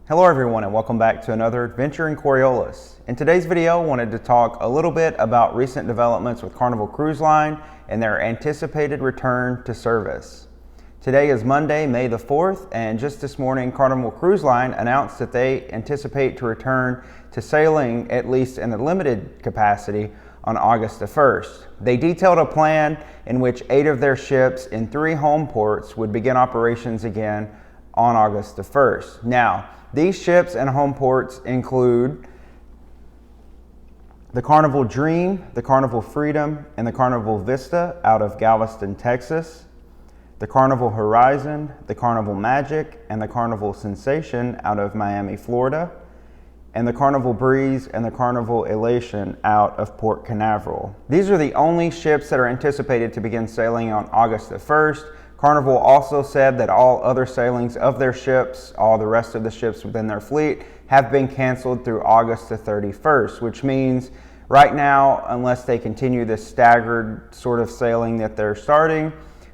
Hello everyone and welcome back to another adventure in Coriolis. In today's video, I wanted to talk a little bit about recent developments with Carnival Cruise Line and their anticipated return to service. Today is Monday, May the 4th, and just this morning Carnival Cruise Line announced that they anticipate to return to sailing, at least in a limited capacity, on August the 1st. They detailed a plan in which 8 of their ships in 3 home ports would begin operations again on August the 1st. Now, these ships and home ports include the Carnival Dream, the Carnival Freedom, and the Carnival Vista out of Galveston, Texas, the Carnival Horizon, the Carnival Magic, and the Carnival Sensation out of Miami, Florida, and the Carnival Breeze and the Carnival Elation out of Port Canaveral. These are the only ships that are anticipated to begin sailing on August the 1st. Carnival also said that all other sailings of their ships, all the rest of the ships within their fleet, have been canceled through August the 31st, which means right now, unless they continue this staggered sort of sailing that they're starting,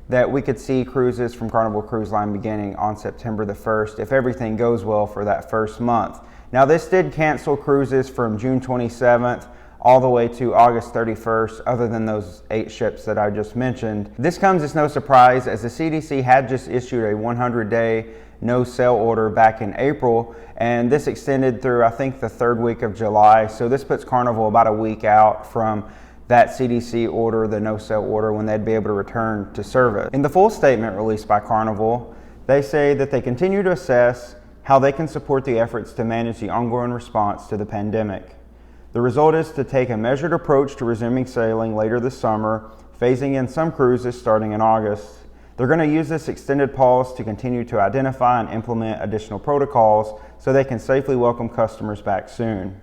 that we could see cruises from Carnival Cruise Line beginning on September the 1st if everything goes well for that first month. Now, this did cancel cruises from June 27th all the way to August 31st, other than those 8 ships that I just mentioned. This comes as no surprise, as the CDC had just issued a 100-day no-sail order back in April, and this extended through, I think, the 3rd week of July. So this puts Carnival about a week out from that CDC order, the no-sail order, when they'd be able to return to service. In the full statement released by Carnival, they say that they continue to assess how they can support the efforts to manage the ongoing response to the pandemic. The result is to take a measured approach to resuming sailing later this summer, phasing in some cruises starting in August. They're going to use this extended pause to continue to identify and implement additional protocols so they can safely welcome customers back soon.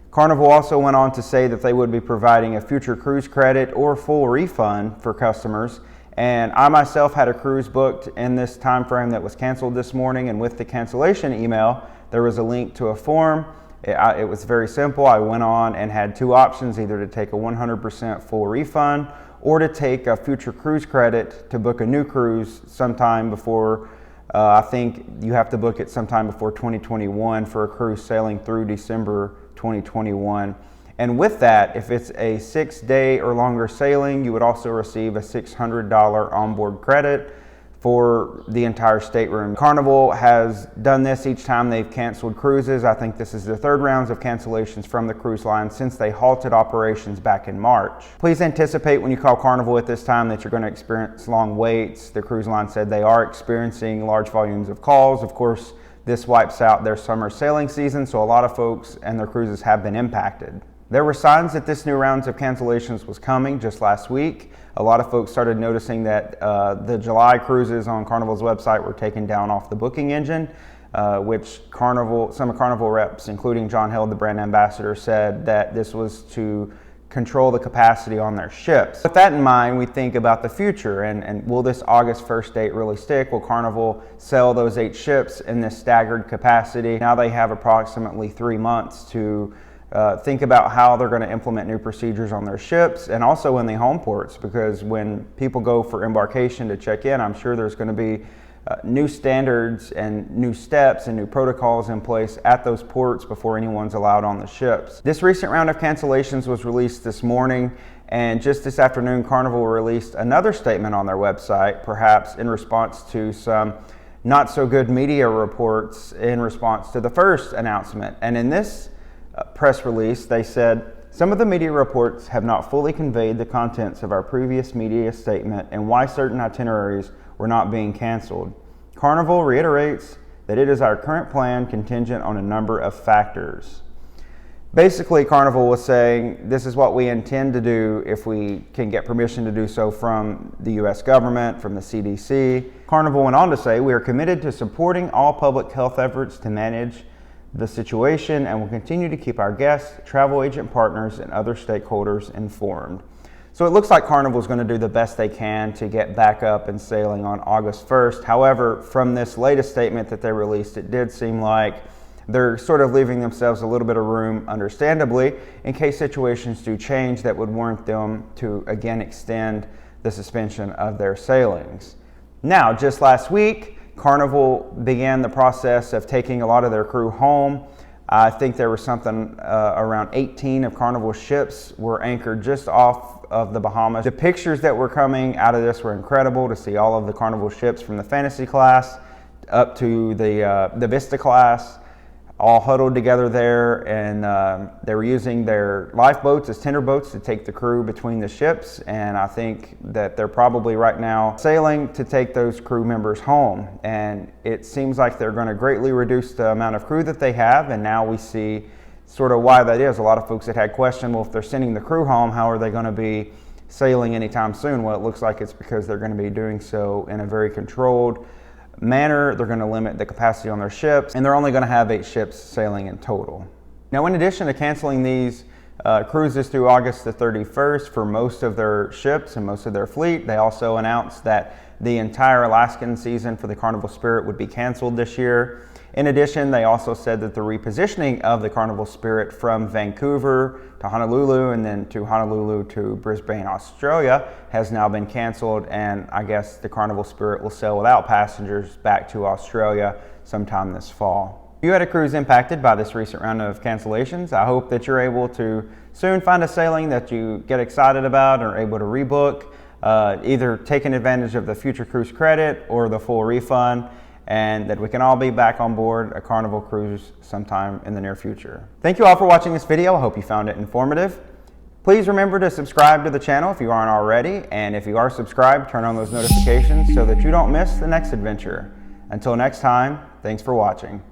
Carnival also went on to say that they would be providing a future cruise credit or full refund for customers. And I myself had a cruise booked in this time frame that was canceled this morning, and with the cancellation email, there was a link to a form. It was very simple. I went on and had 2 options, either to take a 100% full refund or to take a future cruise credit to book a new cruise sometime before, I think you have to book it sometime before 2021 for a cruise sailing through December 2021. And with that, if it's a 6-day or longer sailing, you would also receive a $600 onboard credit for the entire stateroom. Carnival has done this each time they've canceled cruises. I think this is the 3rd rounds of cancellations from the cruise line since they halted operations back in March. Please anticipate when you call Carnival at this time that you're going to experience long waits. The cruise line said they are experiencing large volumes of calls. Of course, this wipes out their summer sailing season, so a lot of folks and their cruises have been impacted. There were signs that this new rounds of cancellations was coming just last week. A lot of folks started noticing that the July cruises on Carnival's website were taken down off the booking engine, which some of Carnival reps, including John Hill, the brand ambassador, said that this was to control the capacity on their ships. With that in mind, we think about the future and will this August 1st date really stick? Will Carnival sell those 8 ships in this staggered capacity? Now they have approximately 3 months to think about how they're going to implement new procedures on their ships and also in the home ports, because when people go for embarkation to check in, I'm sure there's going to be new standards and new steps and new protocols in place at those ports before anyone's allowed on the ships. This recent round of cancellations was released this morning, and just this afternoon Carnival released another statement on their website, perhaps in response to some not so good media reports in response to the first announcement. And in this press release, they said, "Some of the media reports have not fully conveyed the contents of our previous media statement and why certain itineraries were not being canceled. Carnival reiterates that it is our current plan contingent on a number of factors." Basically, Carnival was saying, this is what we intend to do if we can get permission to do so from the U.S. government, from the CDC. Carnival went on to say, "We are committed to supporting all public health efforts to manage the situation and will continue to keep our guests, travel agent partners, and other stakeholders informed." So it looks like Carnival is going to do the best they can to get back up and sailing on August 1st. However, from this latest statement that they released, it did seem like they're sort of leaving themselves a little bit of room, understandably, in case situations do change that would warrant them to again extend the suspension of their sailings. Now, just last week, Carnival began the process of taking a lot of their crew home. I think there was something around 18 of Carnival's ships were anchored just off of the Bahamas. The pictures that were coming out of this were incredible, to see all of the Carnival ships from the Fantasy class up to the Vista class, all huddled together there, and they were using their lifeboats as tender boats to take the crew between the ships. And I think that they're probably right now sailing to take those crew members home. And it seems like they're going to greatly reduce the amount of crew that they have, and now we see sort of why that is. A lot of folks that had questioned, well, if they're sending the crew home, how are they going to be sailing anytime soon? Well, it looks like it's because they're going to be doing so in a very controlled manner. They're going to limit the capacity on their ships, and they're only going to have 8 ships sailing in total. Now, in addition to canceling these cruises through August the 31st for most of their ships and most of their fleet, they also announced that the entire Alaskan season for the Carnival Spirit would be canceled this year. In addition, they also said that the repositioning of the Carnival Spirit from Vancouver to Honolulu and then to Honolulu to Brisbane, Australia has now been canceled, and I guess the Carnival Spirit will sail without passengers back to Australia sometime this fall. If you had a cruise impacted by this recent round of cancellations, I hope that you're able to soon find a sailing that you get excited about or able to rebook, either taking advantage of the future cruise credit or the full refund, and that we can all be back on board a Carnival cruise sometime in the near future. Thank you all for watching this video. I hope you found it informative. Please remember to subscribe to the channel if you aren't already, and if you are subscribed, turn on those notifications so that you don't miss the next adventure. Until next time, thanks for watching.